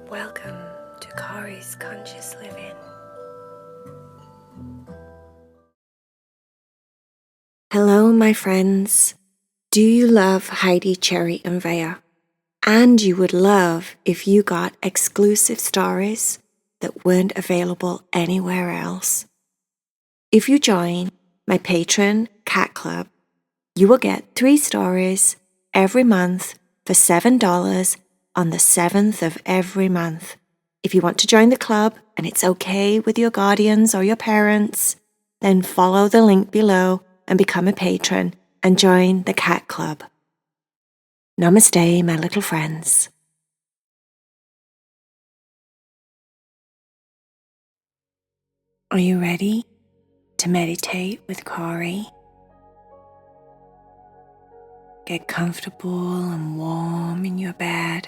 Welcome to Corey's Conscious Living. Hello, my friends. Do you love Heidi, Cherry, and Vea? And you would love if you got exclusive stories that weren't available anywhere else. If you join my Patreon Cat Club, you will get 3 stories every month for $7 on the 7th of every month. If you want to join the club and it's okay with your guardians or your parents, then follow the link below and become a patron and join the Cat Club. Namaste, my little friends. Are you ready to meditate with Corey? Get comfortable and warm in your bed.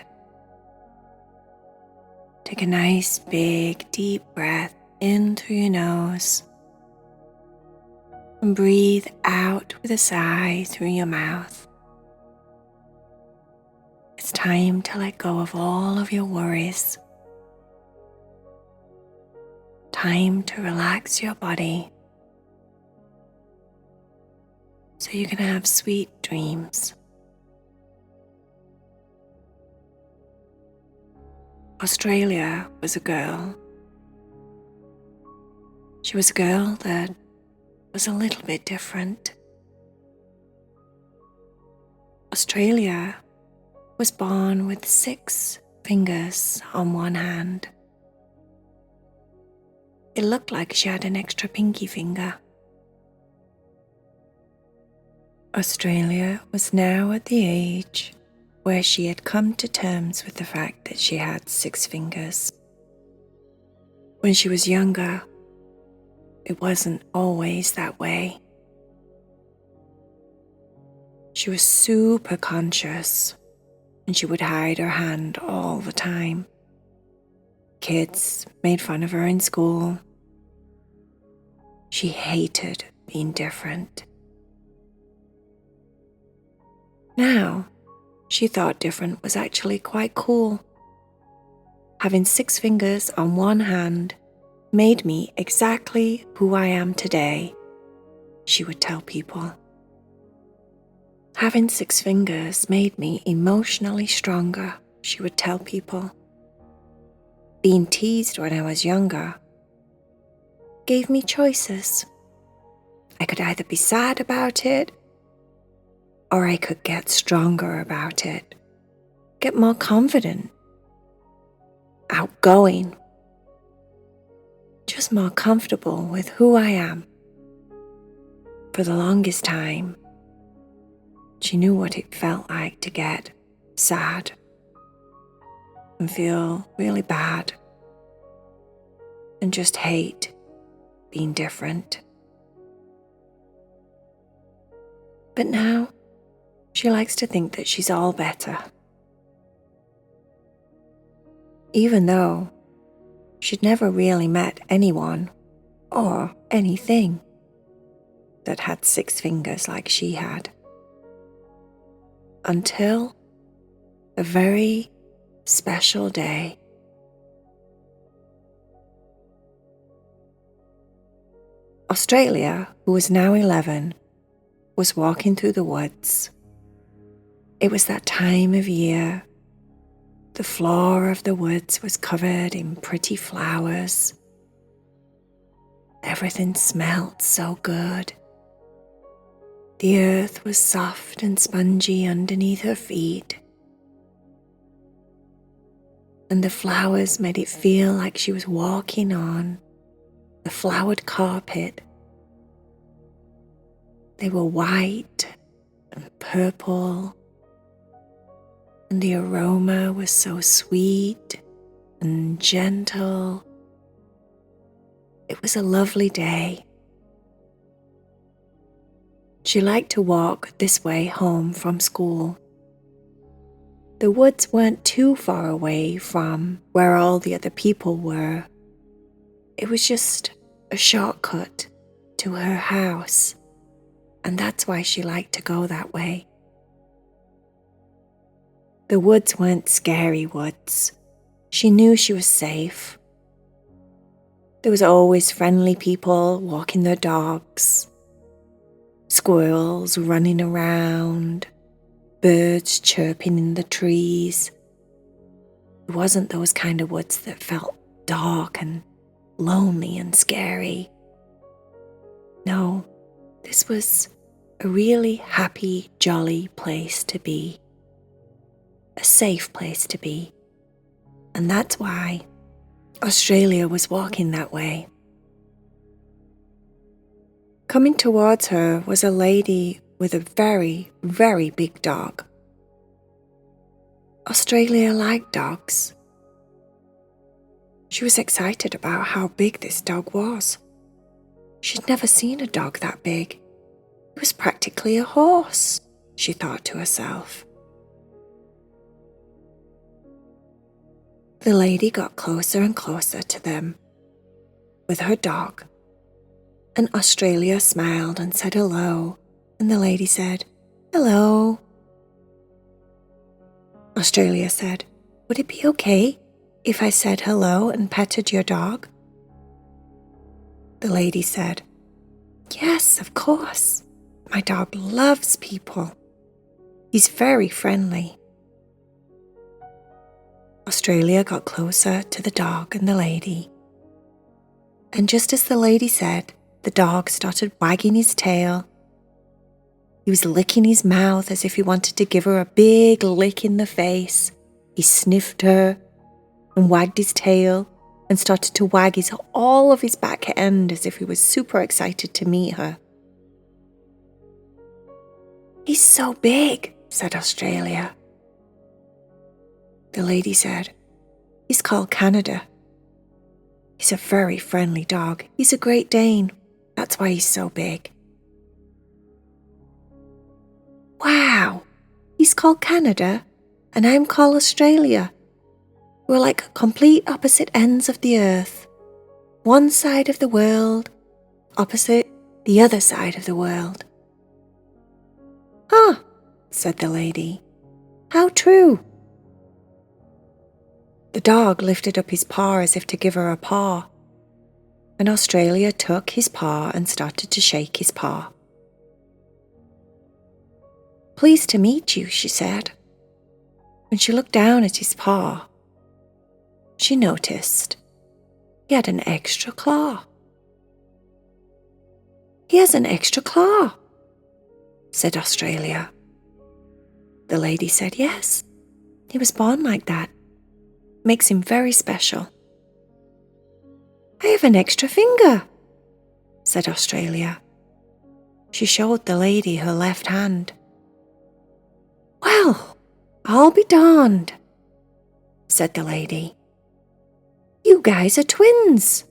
Take a nice big deep breath in through your nose and breathe out with a sigh through your mouth. It's time to let go of all of your worries. Time to relax your body so you can have sweet dreams. Australia was a girl. She was a girl that was a little bit different. Australia was born with 6 fingers on one hand. It looked like she had an extra pinky finger. Australia was now at the age where she had come to terms with the fact that she had 6 fingers. When she was younger, it wasn't always that way. She was super conscious and she would hide her hand all the time. Kids made fun of her in school. She hated being different. Now, she thought different was actually quite cool. Having 6 fingers on one hand made me exactly who I am today, she would tell people. Having 6 fingers made me emotionally stronger, she would tell people. Being teased when I was younger gave me choices. I could either be sad about it, or I could get stronger about it, get more confident, outgoing, just more comfortable with who I am. For the longest time, she knew what it felt like to get sad and feel really bad and just hate being different. But now, she likes to think that she's all better. Even though she'd never really met anyone or anything that had 6 fingers like she had. Until a very special day. Australia, who was now 11, was walking through the woods. It was that time of year. The floor of the woods was covered in pretty flowers. Everything smelled so good. The earth was soft and spongy underneath her feet. And the flowers made it feel like she was walking on the flowered carpet. They were white and purple, and the aroma was so sweet and gentle. It was a lovely day. She liked to walk this way home from school. The woods weren't too far away from where all the other people were. It was just a shortcut to her house, and that's why she liked to go that way. The woods weren't scary woods. She knew she was safe. There was always friendly people walking their dogs, squirrels running around, birds chirping in the trees. It wasn't those kind of woods that felt dark and lonely and scary. No, this was a really happy, jolly place to be. A safe place to be. And that's why Australia was walking that way. Coming towards her was a lady with a very, very big dog. Australia liked dogs. She was excited about how big this dog was. She'd never seen a dog that big. It was practically a horse, she thought to herself. The lady got closer and closer to them with her dog, and Australia smiled and said hello, and the lady said, "Hello." Australia said, "Would it be okay if I said hello and petted your dog?" The lady said, "Yes, of course. My dog loves people. He's very friendly." Australia got closer to the dog and the lady. And just as the lady said, the dog started wagging his tail. He was licking his mouth as if he wanted to give her a big lick in the face. He sniffed her and wagged his tail and started to wag all of his back end as if he was super excited to meet her. "He's so big," said Australia. The lady said, "He's called Canada. He's a very friendly dog. He's a Great Dane. That's why he's so big." "Wow, he's called Canada and I'm called Australia. We're like complete opposite ends of the earth. One side of the world, opposite the other side of the world." "Huh," said the lady. "How true." The dog lifted up his paw as if to give her a paw, and Australia took his paw and started to shake his paw. "Pleased to meet you," she said. When she looked down at his paw, she noticed he had an extra claw. "He has an extra claw," said Australia. The lady said, "Yes, he was born like that. Makes him very special." "I have an extra finger," said Australia. She showed the lady her left hand. "Well, I'll be darned," said the lady. "You guys are twins."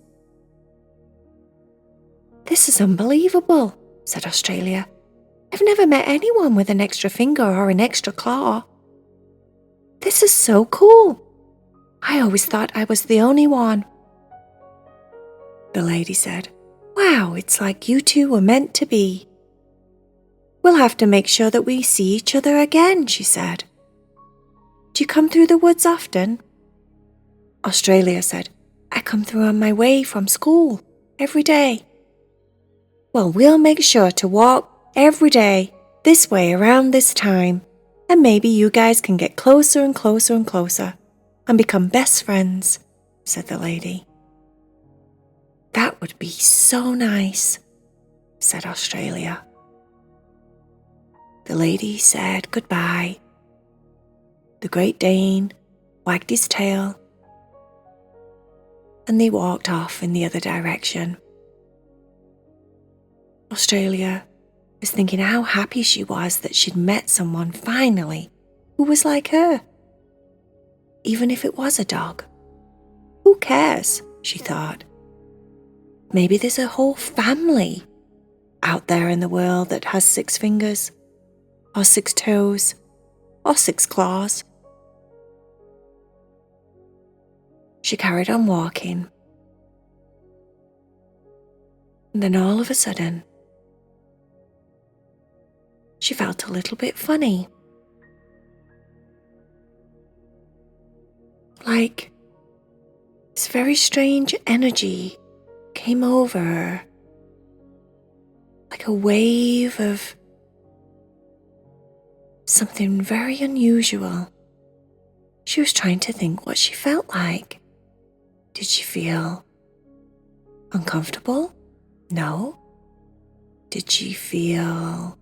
"This is unbelievable," said Australia. "I've never met anyone with an extra finger or an extra claw. This is so cool. I always thought I was the only one." The lady said, "Wow, it's like you two were meant to be. We'll have to make sure that we see each other again," she said. "Do you come through the woods often?" Australia said, "I come through on my way from school every day." "Well, we'll make sure to walk every day this way around this time, and maybe you guys can get closer and closer and closer and become best friends," said the lady. "That would be so nice," said Australia. The lady said goodbye. The Great Dane wagged his tail, and they walked off in the other direction. Australia was thinking how happy she was that she'd met someone finally who was like her. Even if it was a dog. Who cares, she thought. Maybe there's a whole family out there in the world that has 6 fingers, or 6 toes, or 6 claws. She carried on walking. And then all of a sudden, she felt a little bit funny. like this very strange energy came over her, like a wave of something very unusual. She was trying to think what she felt like. Did she feel uncomfortable? No. Did she feel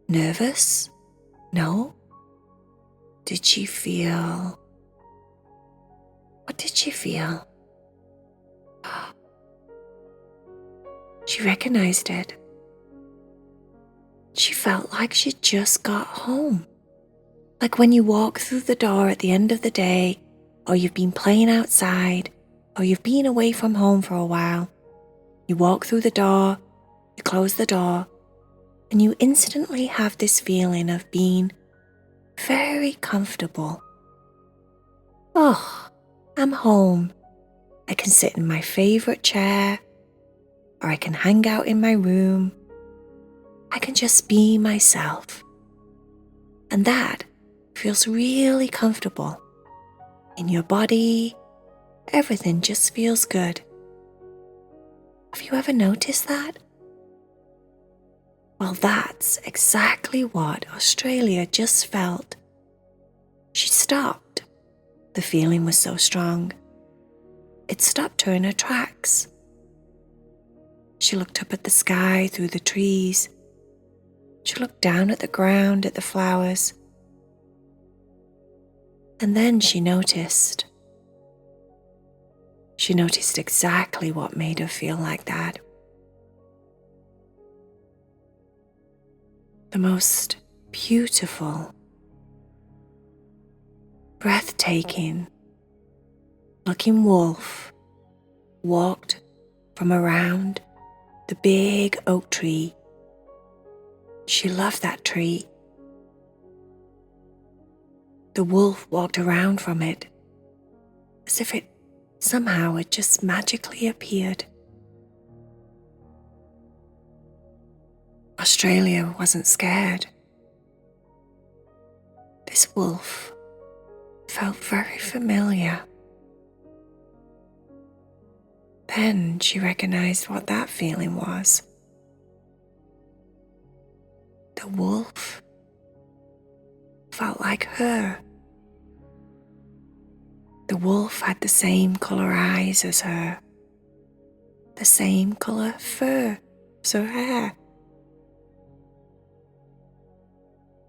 nervous? No. Did she feel... What did she feel? She recognized it. She felt like she'd just got home. Like when you walk through the door at the end of the day, or you've been playing outside, or you've been away from home for a while. You walk through the door, you close the door, and you instantly have this feeling of being very comfortable. Oh, I'm home. I can sit in my favorite chair, or I can hang out in my room. I can just be myself. And that feels really comfortable. In your body, everything just feels good. Have you ever noticed that? Well, that's exactly what Australia just felt. She stopped. The feeling was so strong. It stopped her in her tracks. She looked up at the sky through the trees. She looked down at the ground, at the flowers. And then she noticed. She noticed exactly what made her feel like that. The most beautiful, breathtaking looking wolf walked from around the big oak tree. She loved that tree. The wolf walked around from it as if it somehow had just magically appeared. Australia wasn't scared. This wolf felt very familiar. Then she recognized what that feeling was. The wolf felt like her. The wolf had the same color eyes as her, the same color fur as her hair.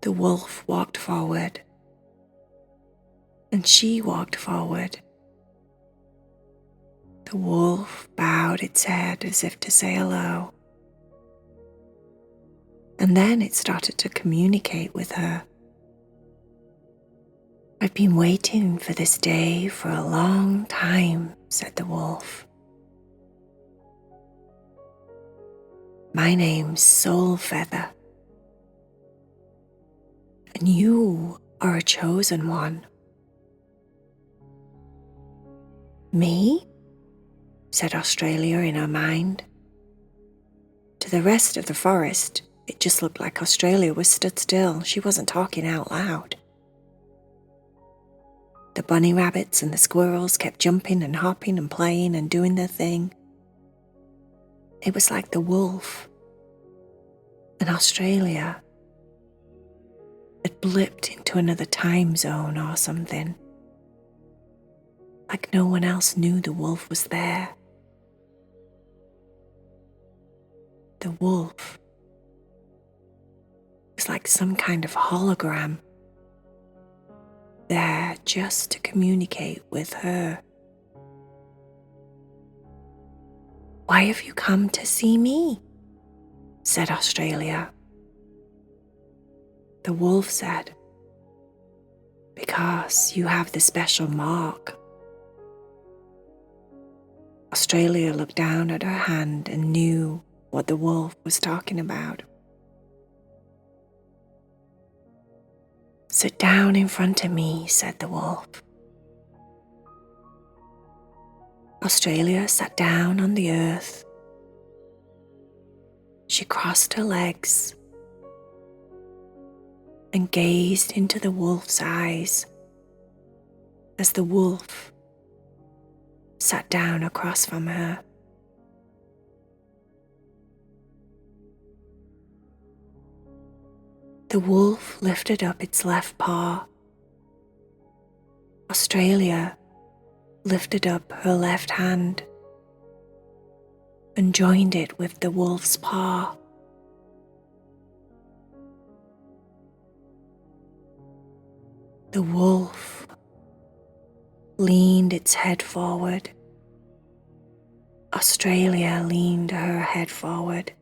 The wolf walked forward, and she walked forward. The wolf bowed its head as if to say hello, and then it started to communicate with her. "I've been waiting for this day for a long time," said the wolf. "My name's Soul Feather, and you are a chosen one." "Me?" said Australia in her mind. To the rest of the forest, it just looked like Australia was stood still. She wasn't talking out loud. The bunny rabbits and the squirrels kept jumping and hopping and playing and doing their thing. It was like the wolf and Australia had blipped into another time zone or something. Like no one else knew the wolf was there. The wolf was like some kind of hologram, there just to communicate with her. "Why have you come to see me?" said Australia. The wolf said, "Because you have the special mark." Australia looked down at her hand and knew what the wolf was talking about. "Sit down in front of me," said the wolf. Australia sat down on the earth. She crossed her legs and gazed into the wolf's eyes. as the wolf sat down across from her. The wolf lifted up its left paw. Australia lifted up her left hand and joined it with the wolf's paw. The wolf leaned its head forward. Australia leaned her head forward.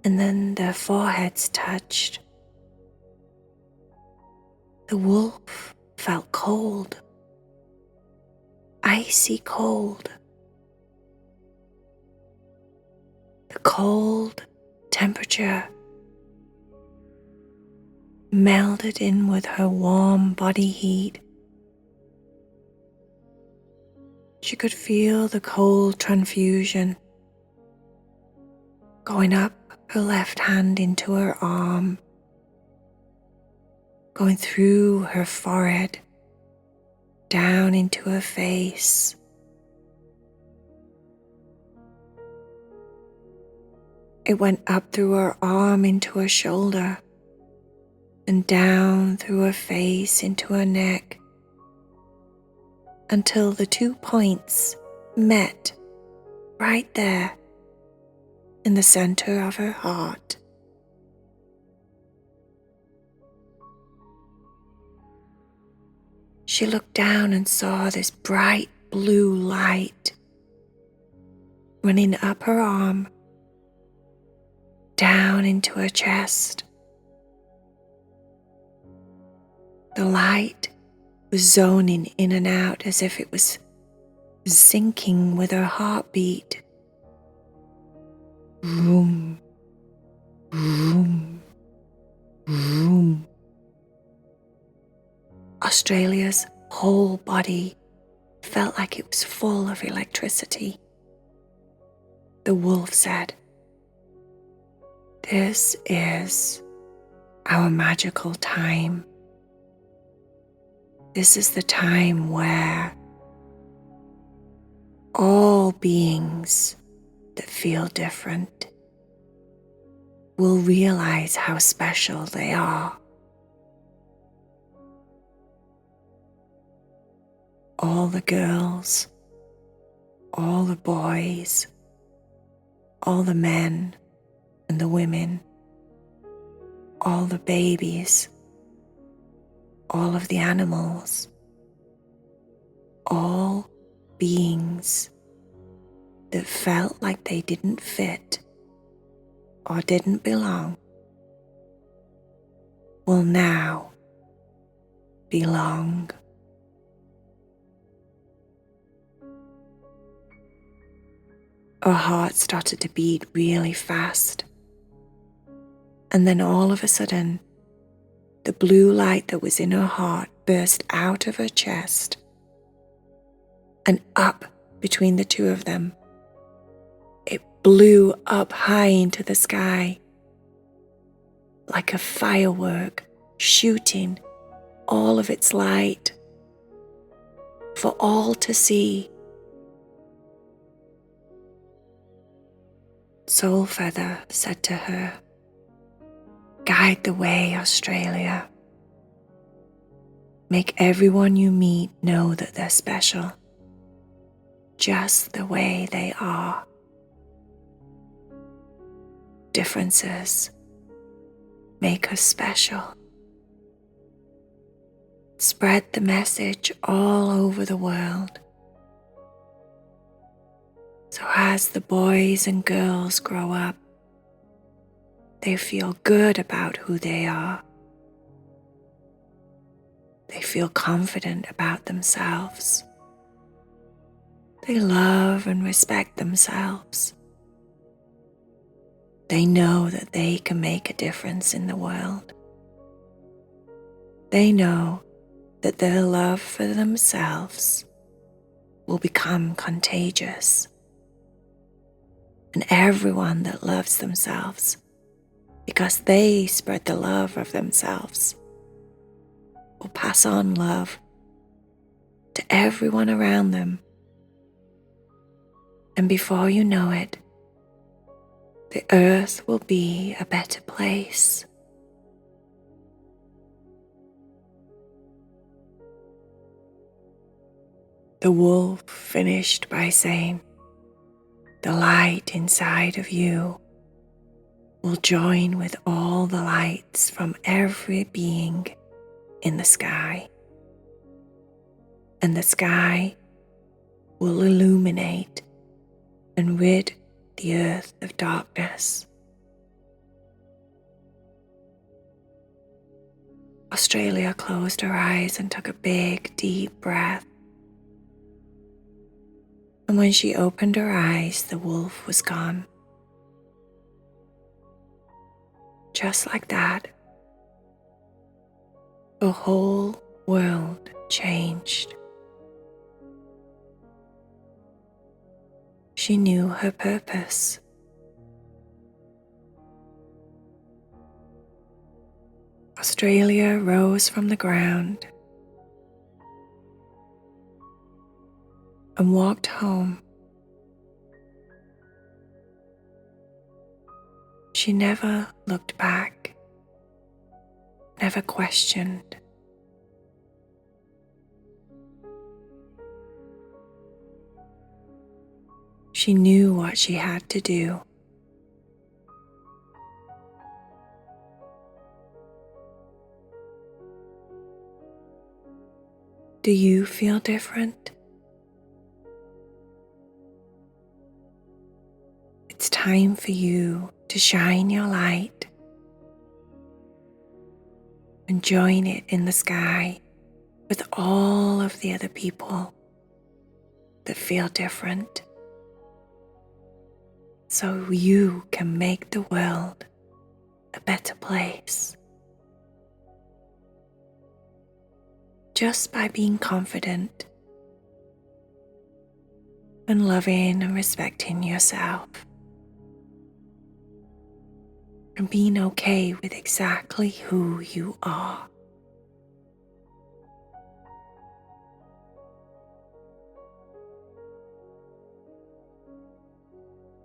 And then their foreheads touched. The wolf felt cold, icy cold. The cold temperature melded in with her warm body heat. She could feel the cold transfusion going up her left hand into her arm, going through her forehead, down into her face. It went up through her arm into her shoulder, and down through her face into her neck, until the 2 points met right there in the center of her heart. She looked down and saw this bright blue light running up her arm, down into her chest. The light was zoning in and out as if it was syncing with her heartbeat. Vroom, vroom, vroom. Australia's whole body felt like it was full of electricity. The wolf said, "This is our magical time. This is the time where all beings that feel different will realize how special they are. All the girls, all the boys, all the men and the women, all the babies, all of the animals, all beings that felt like they didn't fit or didn't belong will now belong." Her heart started to beat really fast. And then all of a sudden, the blue light that was in her heart burst out of her chest and up between the two of them. It blew up high into the sky like a firework shooting all of its light for all to see. Soul Feather said to her, "Guide the way, Australia. Make everyone you meet know that they're special, just the way they are. Differences make us special. Spread the message all over the world. So as the boys and girls grow up, they feel good about who they are. They feel confident about themselves. They love and respect themselves. They know that they can make a difference in the world. They know that their love for themselves will become contagious. And everyone that loves themselves, because they spread the love of themselves, will pass on love to everyone around them. And before you know it, the earth will be a better place. The wolf finished by saying, "The light inside of you will join with all the lights from every being in the sky, and the sky will illuminate and rid the earth of darkness." Australia closed her eyes and took a big, deep breath. And when she opened her eyes, the wolf was gone. Just like that, the whole world changed. She knew her purpose. Australia rose from the ground and walked home. She never looked back, never questioned. She knew what she had to do. Do you feel different? It's time for you to shine your light and join it in the sky with all of the other people that feel different, so you can make the world a better place. Just by being confident and loving and respecting yourself, and being okay with exactly who you are.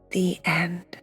The end.